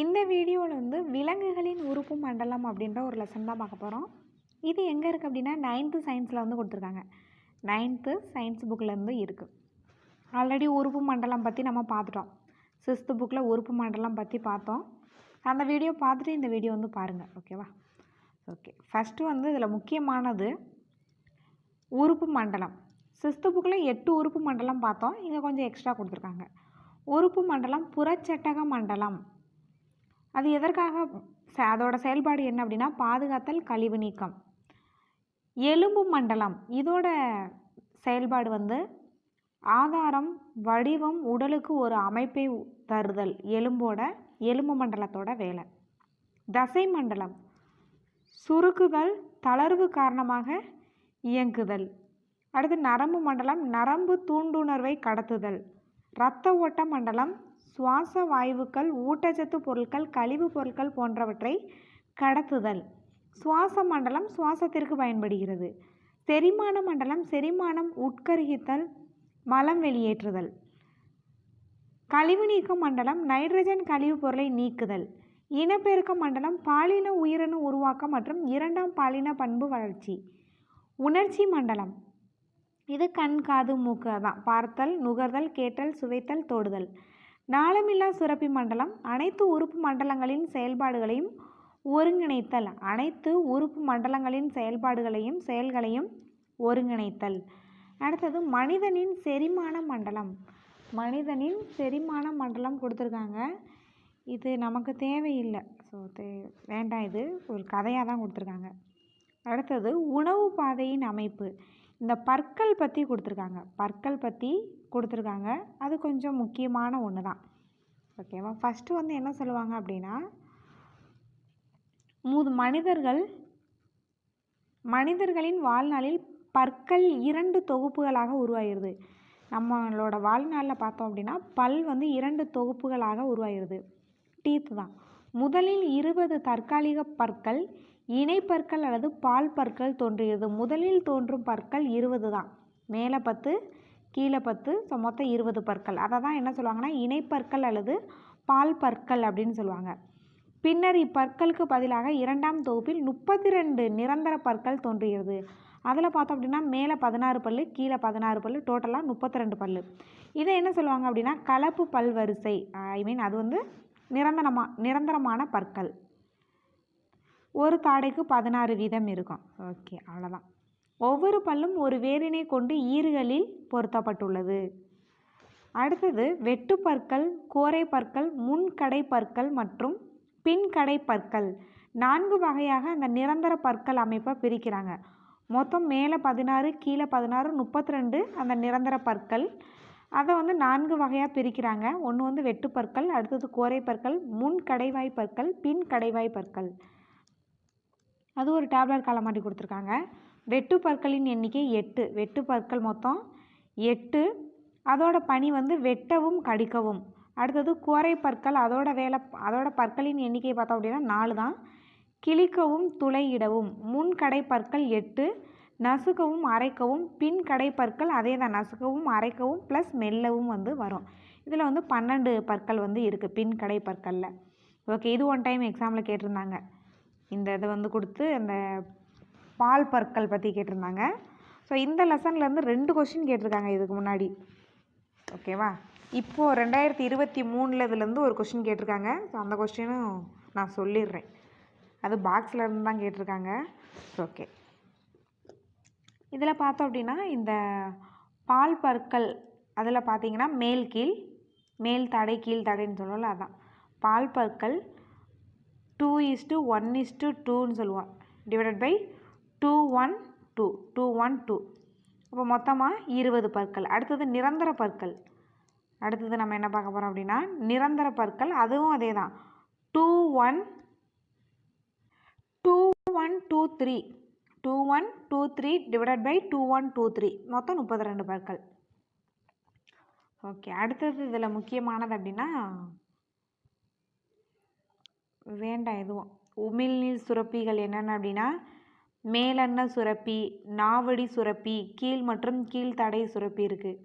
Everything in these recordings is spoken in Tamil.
இந்த வீடியோவில் வந்து விலங்குகளின் உறுப்பு மண்டலம் அப்படின்ற ஒரு லெசன் தான் பார்க்க போகிறோம். இது எங்கே இருக்குது அப்படின்னா 9th சயின்ஸில் வந்து கொடுத்துருக்காங்க. 9th சயின்ஸ் புக்கிலேருந்து இருக்குது. ஆல்ரெடி உறுப்பு மண்டலம் பற்றி நம்ம பார்த்துட்டோம். 6th புக்கில் உறுப்பு மண்டலம் பற்றி பார்த்தோம். அந்த வீடியோ பார்த்துட்டு இந்த வீடியோ வந்து பாருங்கள், ஓகேவா? ஓகே, ஃபஸ்ட்டு வந்து இதில் முக்கியமானது உறுப்பு மண்டலம். 6th புக்கில் 8 உறுப்பு மண்டலம் பார்த்தோம். இங்கே கொஞ்சம் எக்ஸ்ட்ரா கொடுத்துருக்காங்க. உறுப்பு மண்டலம் புறச்சட்டக மண்டலம். அது எதற்காக, அதோட செயல்பாடு என்ன அப்படின்னா பாதுகாத்தல், கழிவு நீக்கம். எலும்பு மண்டலம், இதோட செயல்பாடு வந்து ஆதாரம், வடிவம், உடலுக்கு ஒரு அமைப்பை தருதல். எலும்பு மண்டலத்தோட வேலை. தசை மண்டலம் சுருக்குதல், தளர்வு காரணமாக இயங்குதல். அடுத்து நரம்பு மண்டலம் நரம்பு தூண்டுணர்வை கடத்துதல். இரத்த ஓட்ட மண்டலம் சுவாச வாயுக்கள், ஊட்டச்சத்து பொருட்கள், கழிவு பொருட்கள் போன்றவற்றை கடத்துதல். சுவாச மண்டலம் சுவாசத்திற்கு பயன்படுகிறது. செரிமான மண்டலம் செரிமானம், உட்கருகித்தல், மலம் வெளியேற்றுதல். கழிவு நீக்க மண்டலம் நைட்ரஜன் கழிவு பொருளை நீக்குதல். இனப்பெருக்க மண்டலம் பாலின உயிரணு உருவாக்கம் மற்றும் இரண்டாம் பாலின பண்பு வளர்ச்சி. உணர்ச்சி மண்டலம் இது கண், காது, மூக்கு தான். பார்த்தல், நுகர்தல், கேட்டல், சுவைத்தல், தொடுதல். நாளமில்லா சுரப்பி மண்டலம் அனைத்து உறுப்பு மண்டலங்களின் செயல்பாடுகளையும் ஒருங்கிணைத்தல். அனைத்து உறுப்பு மண்டலங்களின் செயல்களையும் ஒருங்கிணைத்தல். அடுத்தது மனிதனின் செரிமான மண்டலம். மனிதனின் செரிமான மண்டலம் கொடுத்துருக்காங்க. இது நமக்கு தேவையில்லை, ஸோ வேண்டாம், இது ஒரு கதையாக தான் கொடுத்துருக்காங்க. அடுத்தது உணவு பாதையின் அமைப்பு. இந்த பற்கள் பற்றி கொடுத்துருக்காங்க. அது கொஞ்சம் முக்கியமான ஒன்று தான், ஓகேவா? ஃபஸ்ட்டு வந்து என்ன சொல்லுவாங்க அப்படின்னா மனிதர்களின் வாழ்நாளில் பற்கள் 2 தொகுப்புகளாக உருவாகிறது. நம்மளோட வாழ்நாளில் பார்த்தோம் அப்படின்னா பல் வந்து 2 தொகுப்புகளாக உருவாகிறது. டீத் தான். முதலில் 20 தற்காலிக பற்கள், இணைப்பற்கள் அல்லது பால் பற்கள் தோன்றுகிறது. முதலில் தோன்றும் பற்கள் 20 தான். மேலே 10, கீழே 10, ஸோ மொத்தம் 20 பற்கள். அதை தான் என்ன சொல்லுவாங்கன்னா இணைப்பற்கள் அல்லது பால் பற்கள் அப்படின்னு சொல்லுவாங்க. பின்னர் இப்பற்களுக்கு பதிலாக இரண்டாம் தொகுப்பில் 32 நிரந்தர பற்கள் தோன்றுகிறது. அதில் பார்த்தோம் அப்படின்னா மேலே 16 பல், கீழே 16 பல், டோட்டலாக 32 பல். இதை என்ன சொல்லுவாங்க அப்படின்னா கலப்பு பல் வரிசை. அது வந்து நிரந்தரமான பற்கள். ஒரு தாடைக்கு 16 வீதம் இருக்கும். ஓகே, அவ்வளோதான். ஒவ்வொரு பல்லும் ஒரு வேரினை கொண்டு ஈறுகளில் பொருத்தப்பட்டுள்ளது. அடுத்தது வெட்டுப்பற்கள், கோரை பற்கள், முன்கடை பற்கள் மற்றும் பின்கடை பற்கள். 4 வகையாக அந்த நிரந்தர பற்கள் அமைப்பை பிரிக்கிறாங்க. மொத்தம் மேலே 16, கீழே 16, 32 அந்த நிரந்தர பற்கள். அதை வந்து 4 வகையாக பிரிக்கிறாங்க. ஒன்று வந்து வெட்டுப்பற்கள், அடுத்தது கோரை பற்கள், முன் கடைவாய் பற்கள், பின் கடைவாய் பற்கள். அது ஒரு டேப்லெட் காலம் மாட்டி கொடுத்துருக்காங்க. வெட்டுப்பற்களின் எண்ணிக்கை 8. வெட்டுப்பற்கள் மொத்தம் 8. அதோட பணி வந்து வெட்டவும் கடிக்கவும். அடுத்தது கோரை பற்கள், அதோட பற்களின் எண்ணிக்கை பார்த்தோம் அப்படின்னா 4 தான். கிழிக்கவும் துளையிடவும். முன்கடை பற்கள் 8, நசுக்கவும் அரைக்கவும். பின் கடை பற்கள் அதே தான், நசுக்கவும் அரைக்கவும் ப்ளஸ் மெல்லவும் வந்து வரும். இதில் வந்து 12 பற்கள் வந்து இருக்குது பின் கடை பற்களில். ஓகே, இது ஒன் டைம் எக்ஸாமில் கேட்டிருந்தாங்க. இந்த இதை வந்து கொடுத்து அந்த பால் பற்கள் பற்றி கேட்டிருந்தாங்க. ஸோ இந்த லெசன்லேருந்து 2 கொஸ்டின் கேட்டிருக்காங்க இதுக்கு முன்னாடி, ஓகேவா? இப்போது 2023 இதுலேருந்து ஒரு கொஸ்டின் கேட்டிருக்காங்க. ஸோ அந்த கொஸ்டினும் நான் சொல்லிடுறேன். அது பாக்ஸில் இருந்து தான் கேட்டிருக்காங்க. ஓகே, இதில் பார்த்தோம் அப்படின்னா இந்த பால் பற்கள் அதில் பார்த்தீங்கன்னா மேல் தடை கீழ் தடைன்னு சொல்லுவோம்ல, அதான் பால் பற்கள் 2:1:2ன்னு சொல்லுவோம். Divided by 2:1:2. அப்போ மொத்தமாக 20 பற்கள். அடுத்தது நிரந்தர பற்கள். அடுத்தது நம்ம என்ன பார்க்க போகிறோம் அப்படின்னா நிரந்தர பற்கள். அதுவும் அதே தான், 2:1:2:3 டிவைடட் பை 2:1:2:3. மொத்தம் 32 பற்கள். ஓகே, அடுத்தது இதில் முக்கியமானது அப்படின்னா வேண்டாம் எதுவும். உமிழ்நீர் சுரப்பிகள் என்னென்ன அப்படின்னா மேலெண்ண சுரப்பி, நாவடி சுரப்பி, கீழ் மற்றும் கீழ்த்தடை சுரப்பி இருக்குது.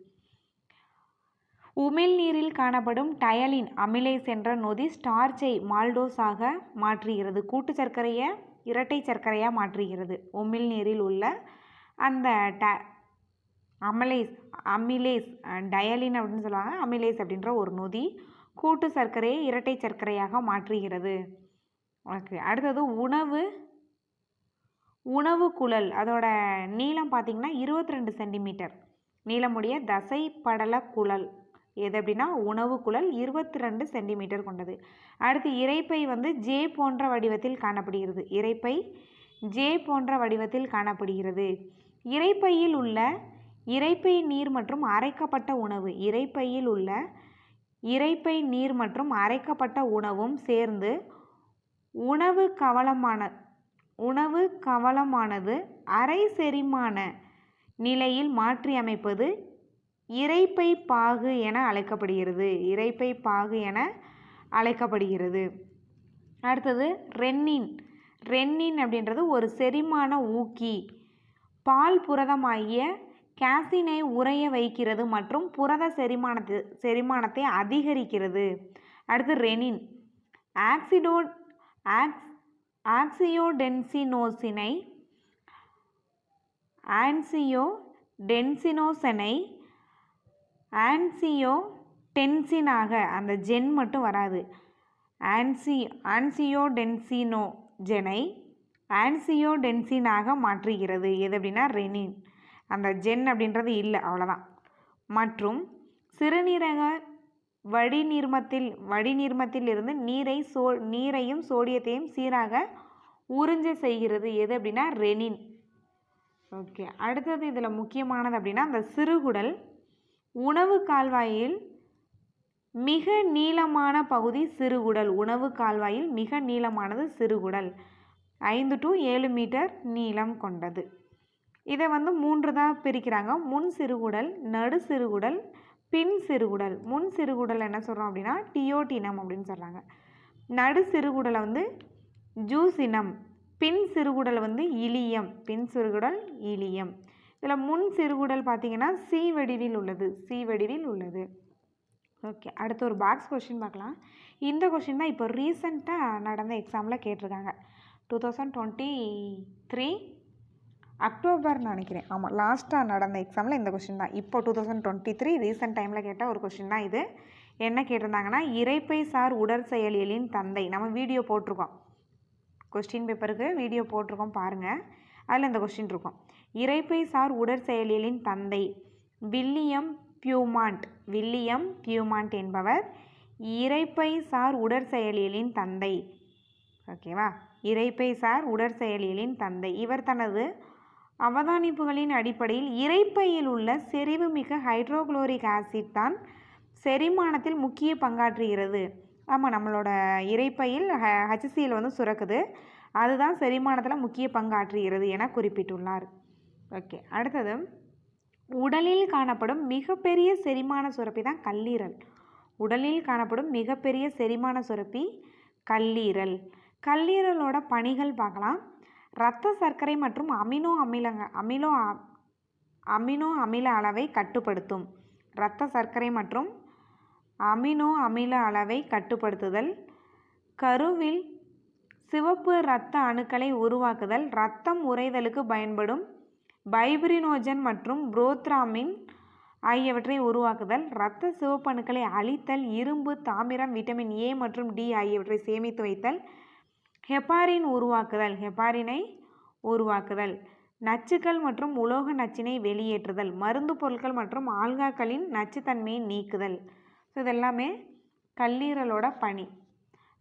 உமிழ்நீரில் காணப்படும் டயலின் அமிலேஸ் என்ற நொதி ஸ்டார்ச்சை மால்டோஸாக மாற்றுகிறது. கூட்டு சர்க்கரையை இரட்டை சர்க்கரையாக மாற்றுகிறது. உமிழ்நீரில் உள்ள அந்த அமிலேஸ் டயலின் அப்படின்னு சொல்லுவாங்க. அமிலேஸ் அப்படின்ற ஒரு நொதி கூட்டு சர்க்கரையை இரட்டை சர்க்கரையாக மாற்றுகிறது. ஓகே, அடுத்தது உணவு குழல். அதோட நீளம் பார்த்திங்கன்னா 22 சென்டிமீட்டர் நீளமுடைய தசைப்படல குழல். எது அப்படின்னா உணவு குழல் 22 சென்டிமீட்டர் கொண்டது. அடுத்து இரைப்பை வந்து ஜே போன்ற வடிவத்தில் காணப்படுகிறது. இரைப்பை ஜே போன்ற வடிவத்தில் காணப்படுகிறது. இரைப்பையில் உள்ள இரைப்பை நீர் மற்றும் அரைக்கப்பட்ட உணவு இரைப்பையில் உள்ள இரைப்பை நீர் மற்றும் அரைக்கப்பட்ட உணவும் சேர்ந்து உணவு கவளமானது அரை செரிமான நிலையில் மாற்றி அமைப்பது இரைப்பை பாகு என அழைக்கப்படுகிறது. இரைப்பை பாகு என அழைக்கப்படுகிறது. அடுத்தது ரென்னின் அப்படின்றது ஒரு செரிமான ஊக்கி. பால் புரதமாகிய கேசினை உறைய வைக்கிறது மற்றும் புரத செரிமானத்தை அதிகரிக்கிறது. அடுத்து ரெனின் ஆன்சியோடென்சினாக அந்த ஜென் மட்டும் வராது. ஆன்சியோடென்சினாக மாற்றுகிறது. எது அப்படின்னா ரெனின். அந்த ஜென் அப்படின்றது இல்லை, அவ்வளோதான். மற்றும் சிறுநீரக வடிநீர்மத்தில் இருந்து நீரையும் சோடியத்தையும் சீராக உறிஞ்ச செய்கிறது. எது அப்படின்னா ரெனின். ஓகே, அடுத்தது இதில் முக்கியமானது அப்படின்னா அந்த சிறுகுடல். உணவு கால்வாயில் மிக நீளமான பகுதி சிறுகுடல். உணவு கால்வாயில் மிக நீளமானது சிறுகுடல். 5 to 7 மீட்டர் நீளம் கொண்டது. இதை வந்து 3 தான் பிரிக்கிறாங்க. முன் சிறுகுடல், நடு சிறுகுடல், பின் சிறுகுடல். முன் சிறுகுடல் என்ன சொல்கிறோம் அப்படின்னா டியோட்டினம் அப்படின்னு சொல்கிறாங்க. நடு சிறுகுடலை வந்து ஜூசினம். பின் சிறுகுடல் வந்து இலியம். இதில் முன் சிறுகுடல் பார்த்திங்கன்னா சி வடிவில் உள்ளது. ஓகே, அடுத்து ஒரு பாக்ஸ் கொஷின் பார்க்கலாம். இந்த கொஷின் தான் இப்போ ரீசெண்டாக நடந்த எக்ஸாமில் கேட்டிருக்காங்க. 2023 அக்டோபர்னு நினைக்கிறேன். ஆமாம், லாஸ்ட்டாக நடந்த எக்ஸாமில் இந்த கொஷின் தான். இப்போ 2023 ரீசெண்ட் டைமில் கேட்ட ஒரு கொஷின் தான் இது. என்ன கேட்டிருந்தாங்கன்னா இரைப்பை சார் உடற்செயலியலின் தந்தை. நம்ம வீடியோ போட்டிருக்கோம், கொஸ்டின் பேப்பருக்கு வீடியோ போட்டிருக்கோம் பாருங்கள். அதில் இந்த கொஸ்டின் இருக்கும். இரைப்பை சார் உடற்செயலியலின் தந்தை வில்லியம் பியூமாண்ட் என்பவர் இரைப்பை சார் உடற்செயலியலின் தந்தை. ஓகேவா, இரைப்பை சார் உடற்செயலியலின் தந்தை. இவர் தனது அவதானிப்புகளின் அடிப்படையில் இரைப்பையில் உள்ள செறிவுமிக்க ஹைட்ரோகுளோரிக் ஆசிட் தான் செரிமானத்தில் முக்கிய பங்காற்றுகிறது. ஆமாம், நம்மளோட இரைப்பையில் HCl வந்து சுரக்குது, அதுதான் செரிமானத்தில் முக்கிய பங்காற்றுகிறது என குறிப்பிட்டுள்ளார். ஓகே, அடுத்தது உடலில் காணப்படும் மிகப்பெரிய செரிமான சுரப்பி தான் கல்லீரல். உடலில் காணப்படும் மிகப்பெரிய செரிமான சுரப்பி கல்லீரல். கல்லீரலோட பணிகள் பார்க்கலாம். இரத்த சர்க்கரை மற்றும் அமினோ அமில அளவை கட்டுப்படுத்தும். இரத்த சர்க்கரை மற்றும் அமினோ அமில அளவை கட்டுப்படுத்துதல், கருவில் சிவப்பு இரத்த அணுக்களை உருவாக்குதல், இரத்தம் உறைதலுக்கு பயன்படும் பைப்ரினோஜன் மற்றும் புரோத்ராமின் ஆகியவற்றை உருவாக்குதல், இரத்த சிவப்பு அணுக்களை அழித்தல், இரும்பு, தாமிரம், விட்டமின் A மற்றும் D ஆகியவற்றை சேமித்து வைத்தல், ஹெப்பாரினை உருவாக்குதல், நச்சுக்கள் மற்றும் உலோக நச்சினை வெளியேற்றுதல், மருந்து பொருட்கள் மற்றும் ஆல்காக்களின் நச்சுத்தன்மையை நீக்குதல். ஸோ இதெல்லாமே கல்லீரலோட பணி.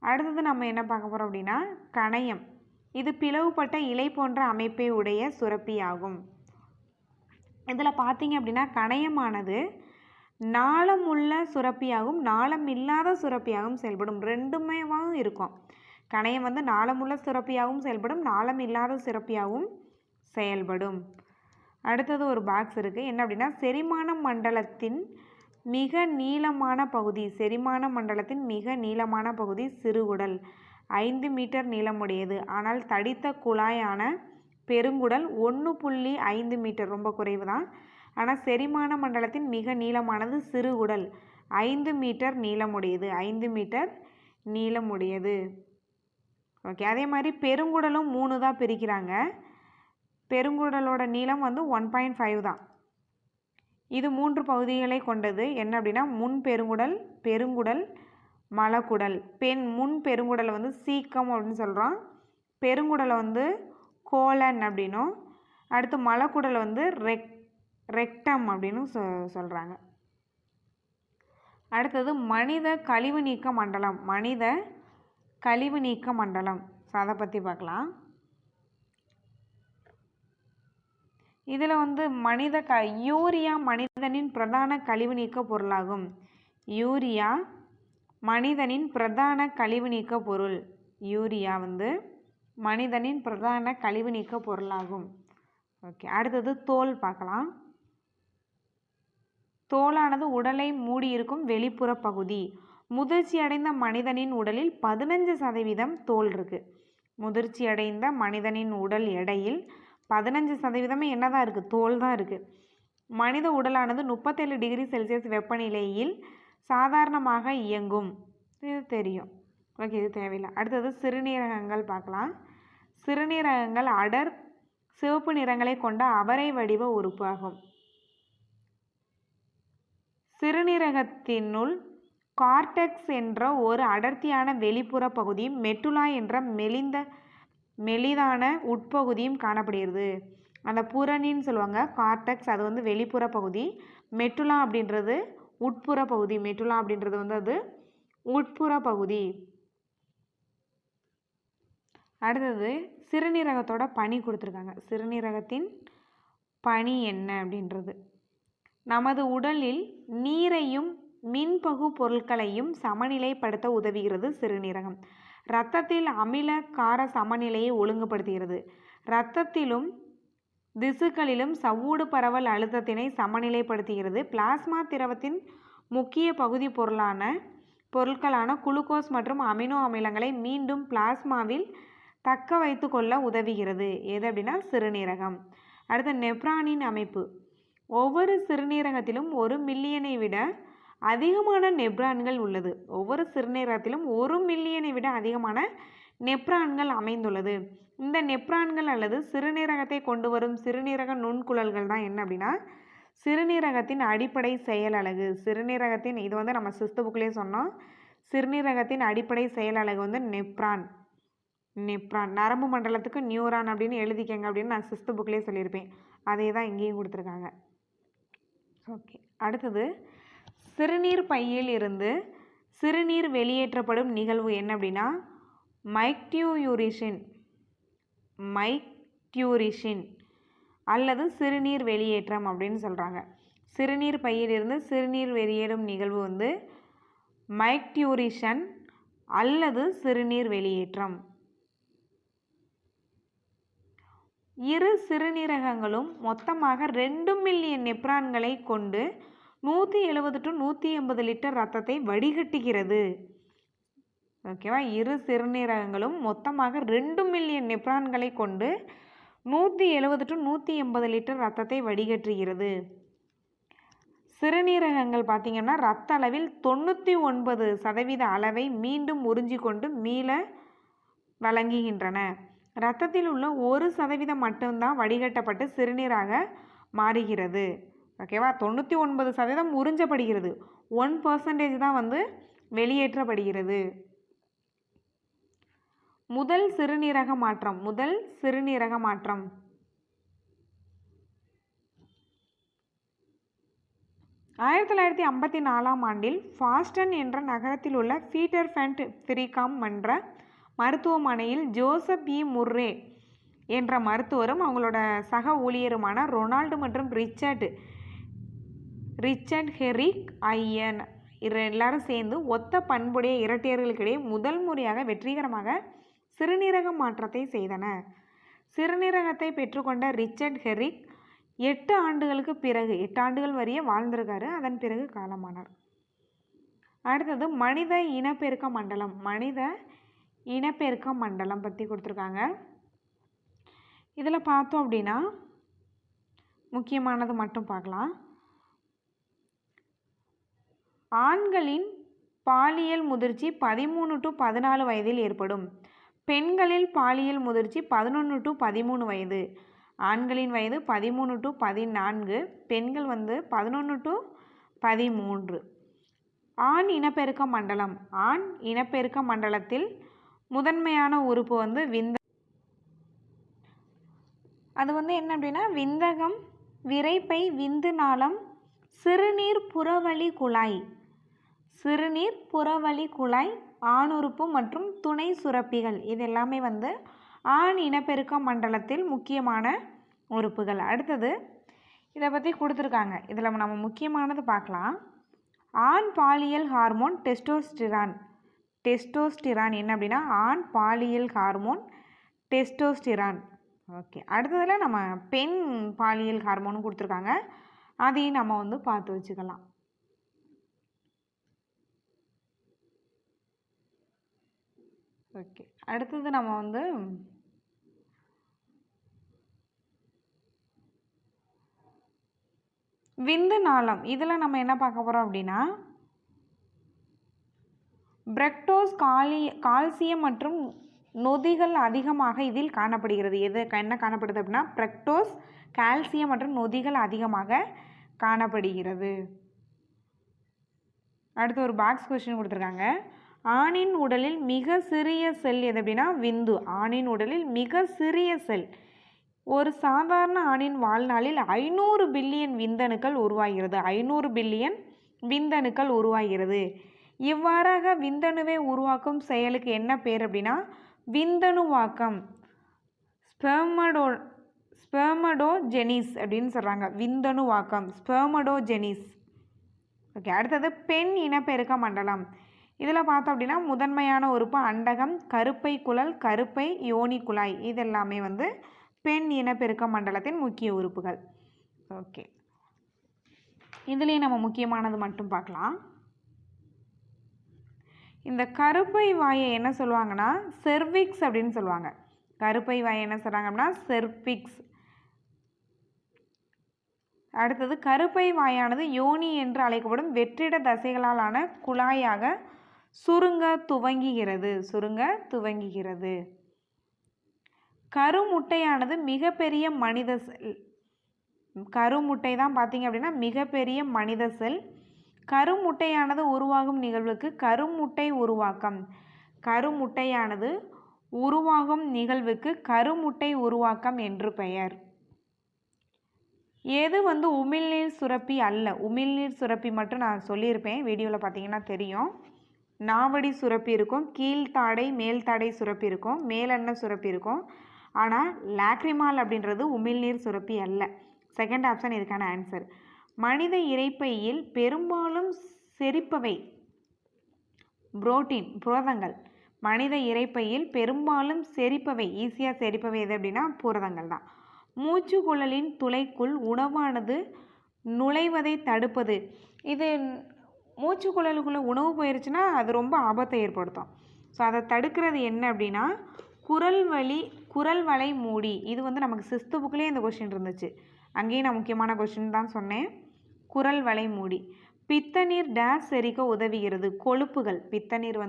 அடுத்தது நம்ம என்ன பார்க்க போகிறோம் அப்படின்னா கணையம். இது பிளவுபட்ட இலை போன்ற அமைப்பை உடைய சுரப்பி ஆகும். இதில் பார்த்தீங்க அப்படின்னா கணையமானது நாளமுள்ள சுரப்பியாகவும் நாளம் இல்லாத சுரப்பியாகவும் செயல்படும். ரெண்டுமேவாகவும் இருக்கும். கணையம் வந்து நாளமுள்ள சுரப்பியாகவும் செயல்படும், நாளம் இல்லாத சுரப்பியாகவும் செயல்படும். அடுத்தது ஒரு பாக்ஸ் இருக்குது. என்ன அப்படின்னா செரிமான மண்டலத்தின் மிக நீளமான பகுதி சிறுகுடல். 5 மீட்டர் நீளமுடையது. ஆனால் தடித்த குழாயான பெருங்குடல் 1.5 மீட்டர், ரொம்ப குறைவு தான். ஆனால் செரிமான மண்டலத்தின் மிக நீளமானது சிறுகுடல், 5 மீட்டர் நீளமுடையது. 5 மீட்டர் நீளமுடையது. ஓகே, அதே மாதிரி பெருங்குடலும் 3 தான் பிரிக்கிறாங்க. பெருங்குடலோட நீளம் வந்து 1.5 தான். இது 3 பகுதிகளை கொண்டது. என்ன அப்படின்னா முன் பெருங்குடல், பெருங்குடல், மலக்குடல். முன் பெருங்குடலை வந்து சீக்கம் அப்படின்னு சொல்கிறோம். பெருங்குடலை வந்து கோலன் அப்படின்னும், அடுத்து மலக்குடலை வந்து ரெக்டம் அப்படின்னு சொல்கிறாங்க. அடுத்தது மனித கழிவு நீக்க மண்டலம். மனித கழிவு நீக்க மண்டலம், அதை பற்றி பார்க்கலாம். இதில் வந்து யூரியா மனிதனின் பிரதான கழிவு நீக்க பொருளாகும். யூரியா மனிதனின் பிரதான கழிவு நீக்க பொருள். யூரியா வந்து மனிதனின் பிரதான கழிவு நீக்க பொருளாகும். ஓகே, அடுத்தது தோல் பார்க்கலாம். தோலானது உடலை மூடியிருக்கும் வெளிப்புற பகுதி. முதிர்ச்சி அடைந்த மனிதனின் உடலில் 15% தோல் இருக்குது. முதிர்ச்சி அடைந்த மனிதனின் உடல் எடையில் 15% என்னதான் இருக்குது? தோல் தான் இருக்குது. மனித உடலானது 37 டிகிரி செல்சியஸ் வெப்பநிலையில் சாதாரணமாக இயங்கும். இது தெரியும். ஓகே, இது தேவையில்லை. அடுத்தது சிறுநீரகங்கள் பார்க்கலாம். சிறுநீரகங்கள் அடர் சிவப்பு நிறங்களை கொண்ட அவரை வடிவ உறுப்பு ஆகும். சிறுநீரகத்தினுள் கார்டெக்ஸ் என்ற ஒரு அடர்த்தியான வெளிப்புற பகுதியும் மெட்டுலா என்ற மெலிதான உட்பகுதியும் காணப்படுகிறது. அந்த புறணின்னு சொல்லுவாங்க. கார்டெக்ஸ் அது வந்து வெளிப்புற பகுதி, மெட்டுலா அப்படின்றது உட்புற பகுதி. மெட்டுலா அப்படின்றது வந்து அது உட்புற பகுதி. அடுத்தது சிறுநீரகத்தோட பணி கொடுத்துருக்காங்க. சிறுநீரகத்தின் பணி என்ன அப்படின்றது, நமது உடலில் நீரையும் மின்பகு பொருட்களையும் சமநிலைப்படுத்த உதவுகிறது சிறுநீரகம். இரத்தத்தில் அமில கார சமநிலையை ஒழுங்குபடுத்துகிறது. இரத்தத்திலும் திசுக்களிலும் சவ்வூடு பரவல் அழுத்தத்தினை சமநிலைப்படுத்துகிறது. பிளாஸ்மா திரவத்தின் முக்கிய பகுதி பொருட்களான குளுக்கோஸ் மற்றும் அமினோ அமிலங்களை மீண்டும் பிளாஸ்மாவில் தக்க வைத்து கொள்ள உதவுகிறது. எது அப்படின்னா சிறுநீரகம். அடுத்து நெப்ரானின் அமைப்பு. ஒவ்வொரு சிறுநீரகத்திலும் 1 மில்லியனை விட அதிகமான நெப்ரான்கள் உள்ளது. ஒவ்வொரு சிறுநீரகத்திலும் 1 மில்லியனை விட அதிகமான நெப்ரான்கள் அமைந்துள்ளது. இந்த நெப்ரான்கள் அல்லது சிறுநீரகத்தை கொண்டு வரும் சிறுநீரக நுண்குழல்கள் தான் என்ன அப்படின்னா சிறுநீரகத்தின் அடிப்படை செயல் அலகு. சிறுநீரகத்தின் இது வந்து நம்ம 6th புக்லேயே சொன்னோம். சிறுநீரகத்தின் அடிப்படை செயல் அலகு வந்து நெப்ரான். நரம்பு மண்டலத்துக்கு நியூரான் அப்படின்னு எழுதிக்கங்க அப்படின்னு நான் 6th புக்லேயே சொல்லியிருப்பேன். அதே தான் இங்கேயும் கொடுத்துருக்காங்க. ஓகே, அடுத்தது சிறுநீர் பையில் இருந்து சிறுநீர் வெளியேற்றப்படும் நிகழ்வு என்ன அப்படின்னா மைக்டியூரிஷன் அல்லது சிறுநீர் வெளியேற்றம் அப்படின்னு சொல்கிறாங்க. சிறுநீர் பையிலிருந்து சிறுநீர் வெளியேறும் நிகழ்வு வந்து மைக்டியூரிஷன் அல்லது சிறுநீர் வெளியேற்றம். இரு சிறுநீரகங்களும் மொத்தமாக 2 மில்லியன் நெப்ரான்களை கொண்டு 170 to 180 லிட்டர் ரத்தத்தை வடிகட்டுகிறது. ஓகேவா? இரு சிறுநீரகங்களும் மொத்தமாக 2 மில்லியன் நெப்ரான்களை கொண்டு 170 to 180 லிட்டர் ரத்தத்தை வடிகட்டுகிறது. சிறுநீரகங்கள் பார்த்திங்கன்னா இரத்த அளவில் 99% அளவை மீண்டும் உறிஞ்சிக்கொண்டு மீள வழங்குகின்றன. இரத்தத்தில் உள்ள 1% மட்டும்தான் வடிகட்டப்பட்டு சிறுநீராக மாறுகிறது. ஓகேவா? 99% உறிஞ்சப்படுகிறது, 1% தான் வந்து வெளியேற்றப்படுகிறது. முதல் சிறுநீரக மாற்றம் 1954ஆம் ஆண்டில் பாஸ்டன் என்ற நகரத்தில் உள்ள பீட்டர் ஃபென்ட் ஃப்ரீகாம் என்ற மருத்துவமனையில் ஜோசப் இ. முர்ரே என்ற மருத்துவரும் அவங்களோட சக ஊழியருமான ரொனால்டு மற்றும் ரிச்சர்ட் ஹெரிக் ஐயன் எல்லாரும் சேர்ந்து ஒத்த பண்புடைய இரட்டையர்களுக்கிடையே முதல் முறையாக வெற்றிகரமாக சிறுநீரக மாற்றத்தை செய்தனர். சிறுநீரகத்தை பெற்றுக்கொண்ட ரிச்சர்ட் ஹெரிக் 8 ஆண்டுகளுக்கு பிறகு 8 ஆண்டுகள் வரைய வாழ்ந்திருக்காரு. அதன் பிறகு காலமானார். அடுத்தது மனித இனப்பெருக்க மண்டலம். மனித இனப்பெருக்க மண்டலம் பற்றி கொடுத்துருக்காங்க. இதில் பார்த்தோம் அப்படின்னா முக்கியமானது மட்டும் பார்க்கலாம். ஆண்களின் பாலியல் முதிர்ச்சி 13 to 14 வயதில் ஏற்படும். பெண்களில் பாலியல் முதிர்ச்சி 11 to 13 வயது. ஆண்களின் வயது 13 to 14, பெண்கள் 11 to 13. ஆண் இனப்பெருக்க மண்டலம். ஆண் இனப்பெருக்க மண்டலத்தில் முதன்மையான உறுப்பு விந்தகம். அது என்ன அப்படின்னா விந்தகம், விரைப்பை, விந்து நாளம், சிறுநீர் புறவழி குழாய். சிறுநீர் புறவழி குழாய், ஆணுறுப்பு மற்றும் துணை சுரப்பிகள். இது எல்லாமே ஆண் இனப்பெருக்க மண்டலத்தில் முக்கியமான உறுப்புகள். அடுத்தது இதை பற்றி கொடுத்துருக்காங்க. இதில் நம்ம முக்கியமானது பார்க்கலாம். ஆண் பாலியல் ஹார்மோன் டெஸ்டோஸ்டிரான். டெஸ்டோஸ்டிரான் என்ன அப்படின்னா ஆண் பாலியல் ஹார்மோன் டெஸ்டோஸ்டிரான். ஓகே, அடுத்ததில் நம்ம பெண் பாலியல் ஹார்மோனும் கொடுத்துருக்காங்க. அதையும் நம்ம பார்த்து வச்சுக்கலாம். ஓகே, அடுத்தது நம்ம விந்து நாளம். இதில் நம்ம என்ன பார்க்க போகிறோம் அப்படின்னா பிரக்டோஸ், கால்சியம் மற்றும் நொதிகள் அதிகமாக இதில் காணப்படுகிறது. என்ன காணப்படுது அப்படின்னா பிரக்டோஸ், கால்சியம் மற்றும் நொதிகள் அதிகமாக காணப்படுகிறது. அடுத்து ஒரு பாக்ஸ் கொஸ்டின் கொடுத்துருக்காங்க. ஆணின் உடலில் மிக சிறிய செல் எது அப்படின்னா விந்து. ஆணின் உடலில் மிக சிறிய செல். ஒரு சாதாரண ஆணின் வாழ்நாளில் 500 பில்லியன் விந்தணுக்கள் உருவாகிறது. 500 பில்லியன் விந்தணுக்கள் உருவாகிறது. இவ்வாறாக விந்தணுவை உருவாக்கும் செயலுக்கு என்ன பேர் அப்படின்னா விந்தணுவாக்கம், ஸ்பெர்மடோஜெனிஸ் அப்படின்னு சொல்கிறாங்க. விந்தணுவாக்கம், ஸ்பெர்மடோஜெனிஸ். ஓகே, அடுத்தது பெண் இனப்பெருக்க மண்டலம். இதில் பார்த்தோம் அப்படின்னா முதன்மையான உறுப்பு அண்டகம், கருப்பை குழல், கருப்பை, யோனி குழாய். இதெல்லாமே பெண் இனப்பெருக்க மண்டலத்தின் முக்கிய உறுப்புகள். ஓகே, இதுலேயும் நம்ம முக்கியமானது மட்டும் பார்க்கலாம். இந்த கருப்பை வாயை என்ன சொல்லுவாங்கன்னா செர்விக்ஸ் அப்படின்னு சொல்லுவாங்க. கருப்பை வாயை என்ன சொல்கிறாங்க அப்படின்னா செர்விக்ஸ். அடுத்தது கருப்பை வாயானது யோனி என்று அழைக்கப்படும் வெற்றிட தசைகளால் ஆன குழாயாக சுருங்க துவங்குகிறது. கருமுட்டையானது மிகப்பெரிய மனித செல். கருமுட்டை தான் பார்த்தீங்க அப்படின்னா மிகப்பெரிய மனித செல். கருமுட்டையானது உருவாகும் நிகழ்வுக்கு கருமுட்டை உருவாக்கம். கருமுட்டையானது உருவாகும் நிகழ்வுக்கு கருமுட்டை உருவாக்கம் என்று பெயர். எது உமிழ்நீர் சுரப்பி அல்ல. உமிழ்நீர் சுரப்பி மட்டும் நான் சொல்லியிருப்பேன், வீடியோவில் பார்த்தீங்கன்னா தெரியும். நாவடி சுரப்பி இருக்கும், கீழ்த்தாடை மேல்தாடை சுரப்பி இருக்கும், மேலெண்ண சுரப்பி இருக்கும். ஆனால் லாக்ரிமால் அப்படின்றது உமிழ்நீர் சுரப்பி அல்ல. செகண்ட் ஆப்ஷன் இதுக்கான ஆன்சர். மனித இரைப்பையில் பெரும்பாலும் செரிப்பவை புரோட்டீன், புரதங்கள். மனித இரைப்பையில் பெரும்பாலும் செரிப்பவை, ஈஸியாக செரிப்பவை எது அப்படின்னா புரதங்கள் தான். மூச்சுக்குழலின் துளைக்குள் உணவானது நுழைவதை தடுப்பது. இது மூச்சுக்குழலுக்குள்ளே உணவு போயிடுச்சுன்னா அது ரொம்ப ஆபத்தை ஏற்படுத்தும். ஸோ அதை தடுக்கிறது என்ன அப்படின்னா குரல் வளை மூடி. இது நமக்கு 6th புக்லேயே இந்த கொஸ்டின் இருந்துச்சு. அங்கேயும் நான் முக்கியமான கொஸ்டின் தான் சொன்னேன். குரல் வளை மூடி. பித்தநீர் டேஸ் செரிக்க உதவுகிறது. கொழுப்புகள். பித்தநீர்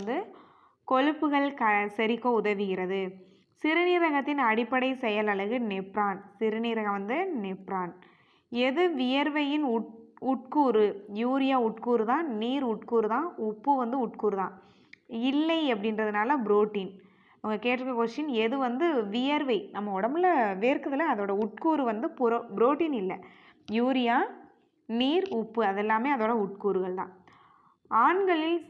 கொழுப்புகள் செரிக்க உதவுகிறது. சிறுநீரகத்தின் அடிப்படை செயல் அலகு நெப்ரான். சிறுநீரகம் நெப்ரான். எது வியர்வையின் உட்கூறு? யூரியா உட்கூறு தான், நீர் உட்கூறு தான், உப்பு உட்கூறு தான். இல்லை அப்படின்றதுனால புரோட்டீன். அவங்க கேட்டிருக்க கொஸ்டின் எது வியர்வை, நம்ம உடம்புல வேர்க்குதுல, அதோட உட்கூறு புரோட்டீன் இல்லை. யூரியா, நீர், உப்பு அதெல்லாமே அதோட உட்கூறுகள் தான். ஆண்களில்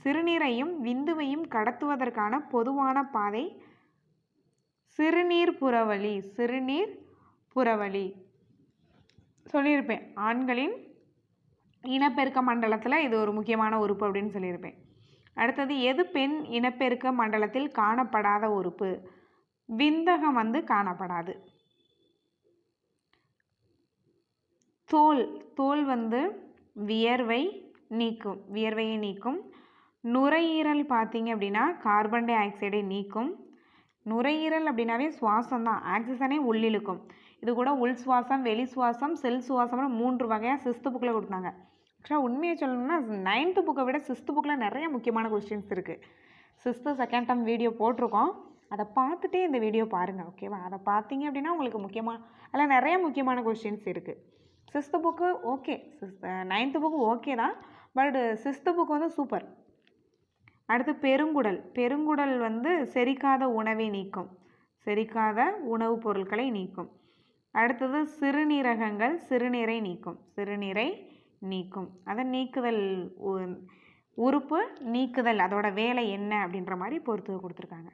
சிறுநீரையும் விந்துவையும் கடத்துவதற்கான பொதுவான பாதை சிறுநீர் புறவழி. சொல்லியிருப்பேன். ஆண்களின் இனப்பெருக்க மண்டலத்தில் இது ஒரு முக்கியமான உறுப்பு அப்படின்னு சொல்லியிருப்பேன். அடுத்தது எது பெண் இனப்பெருக்க மண்டலத்தில் காணப்படாத உறுப்பு? விந்தகம் காணப்படாது. தோல் வியர்வையை நீக்கும். நுரையீரல் பார்த்தீங்க அப்படின்னா கார்பன் டை ஆக்சைடை நீக்கும். நுரையீரல் அப்படின்னாவே சுவாசம் தான், ஆக்சிஜனை உள்ளிழுக்கும். இது கூட உள் சுவாசம், வெளி சுவாசம், செல் சுவாசம்னு 3 வகையாக 6th புக்கில் கொடுத்தாங்க. ஆக்சுவலாக உண்மையை சொல்லணும்னா 9th புக்கை விட 6th புக்கில் நிறைய முக்கியமான கொஸ்டின்ஸ் இருக்குது. 6th செகண்ட் டேர்ம் வீடியோ போட்டிருக்கோம். அதை பார்த்துட்டே இந்த வீடியோ பாருங்கள், ஓகேவா? அதை பார்த்தீங்க அப்படின்னா உங்களுக்கு அதில் நிறைய முக்கியமான கொஸ்டின்ஸ் இருக்குது. 6th book okay, 9th book okay தான், பட் 6th புக்கு வந்து சூப்பர். அடுத்து பெருங்குடல். பெருங்குடல் வந்து செரிக்காத உணவை நீக்கும், செரிக்காத உணவுப் பொருட்களை நீக்கும். அடுத்தது சிறுநீரகங்கள் சிறுநீரை நீக்கும், சிறுநீரை நீக்கும். அதை நீக்குதல் உறுப்பு நீக்குதல், அதோட வேலை என்ன அப்படின்ற மாதிரி பொறுத்து கொடுத்துருக்காங்க.